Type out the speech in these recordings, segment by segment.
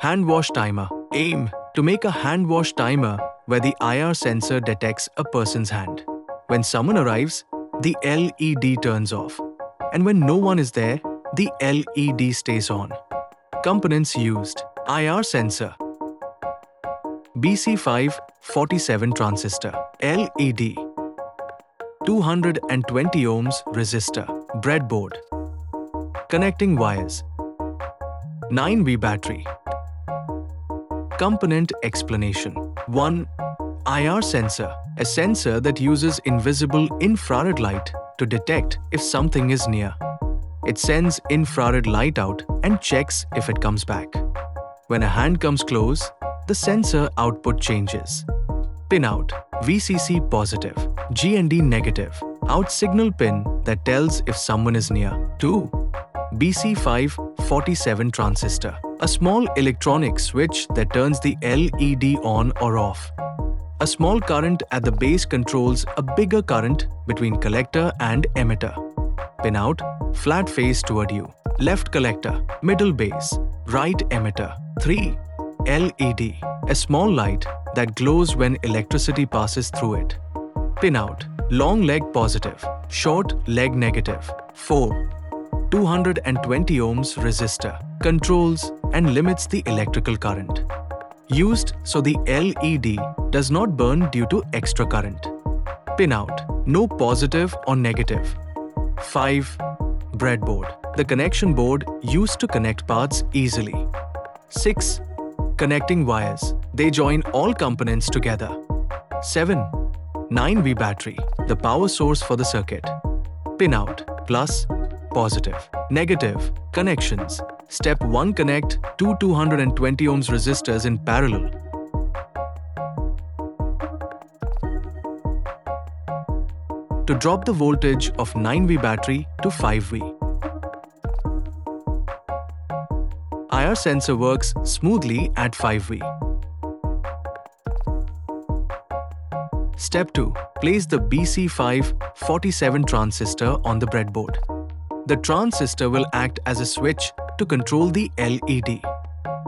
Hand wash timer. Aim to make a hand wash timer where the IR sensor detects a person's hand. When someone arrives, the LED turns off. And when no one is there, the LED stays on. Components used: IR sensor, BC547 transistor, LED, 220 ohms resistor, breadboard. Connecting wires, 9V battery. Component explanation. 1. IR sensor, a sensor that uses invisible infrared light to detect if something is near. It sends infrared light out and checks if it comes back. When a hand comes close, the sensor output changes. Pin out, VCC positive, GND negative, out signal pin that tells if someone is near. 2. BC547 transistor, a small electronic switch that turns the LED on or off. A small current at the base controls a bigger current between collector and emitter. Pin out, flat face toward you, left collector, middle base, right emitter. 3. LED, a small light that glows when electricity passes through it. Pin out, long leg positive, short leg negative. 4. 220 ohms resistor, controls and limits the electrical current. Used so the LED does not burn due to extra current. Pin out, no positive or negative. 5. Breadboard, the connection board used to connect parts easily. 6. Connecting wires, they join all components together. 7. 9V battery, the power source for the circuit. Pin out, plus, positive, negative, connections. Step 1. Connect two 220 ohms resistors in parallel. To drop the voltage of 9V battery to 5V. IR sensor works smoothly at 5V. Step 2. Place the BC547 transistor on the breadboard. The transistor will act as a switch to control the LED.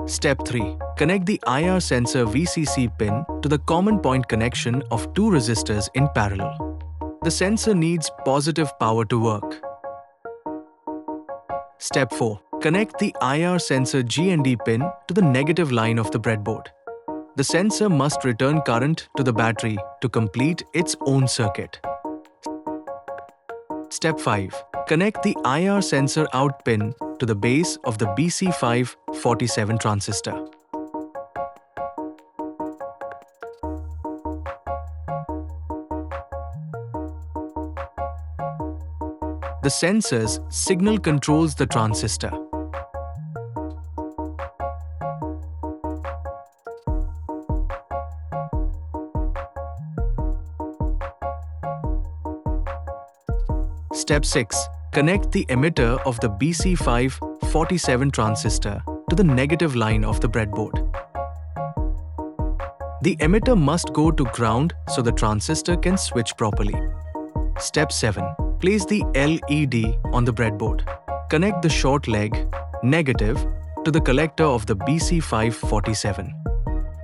Step 3. Connect the IR sensor VCC pin to the common point connection of two resistors in parallel. The sensor needs positive power to work. Step 4. Connect the IR sensor GND pin to the negative line of the breadboard. The sensor must return current to the battery to complete its own circuit. Step 5. Connect the IR sensor out pin to the base of the BC547 transistor. The sensor's signal controls the transistor. Step 6. Connect the emitter of the BC547 transistor to the negative line of the breadboard. The emitter must go to ground so the transistor can switch properly. Step 7. Place the LED on the breadboard. Connect the short leg, negative, to the collector of the BC547.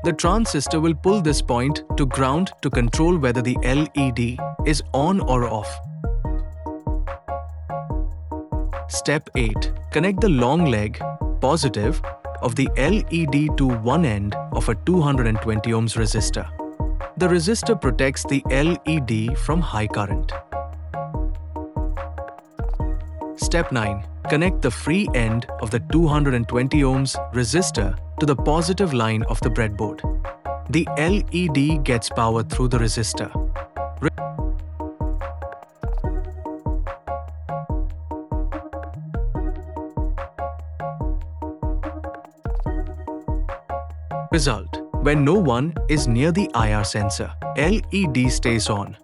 The transistor will pull this point to ground to control whether the LED is on or off. Step 8. Connect the long leg, positive, of the LED to one end of a 220 ohms resistor. The resistor protects the LED from high current. Step 9. Connect the free end of the 220 ohms resistor to the positive line of the breadboard. The LED gets power through the resistor. Result: when no one is near the IR sensor, LED stays on.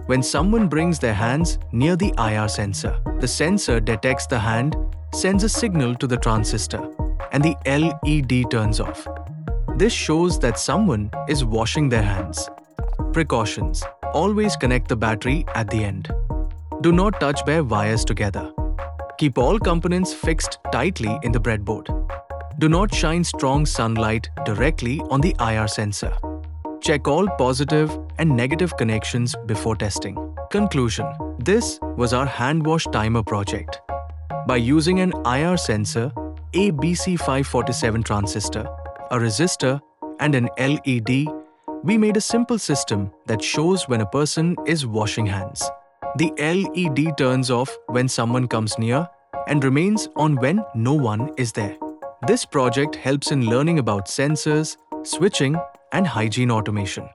When someone brings their hands near the IR sensor, the sensor detects the hand, sends a signal to the transistor, and the LED turns off. This shows that someone is washing their hands. Precautions: always connect the battery at the end. Do not touch bare wires together. Keep all components fixed tightly in the breadboard. Do not shine strong sunlight directly on the IR sensor. Check all positive and negative connections before testing. Conclusion: this was our hand wash timer project. By using an IR sensor, a BC547 transistor, a resistor, and an LED, we made a simple system that shows when a person is washing hands. The LED turns off when someone comes near and remains on when no one is there. This project helps in learning about sensors, switching, and hygiene automation.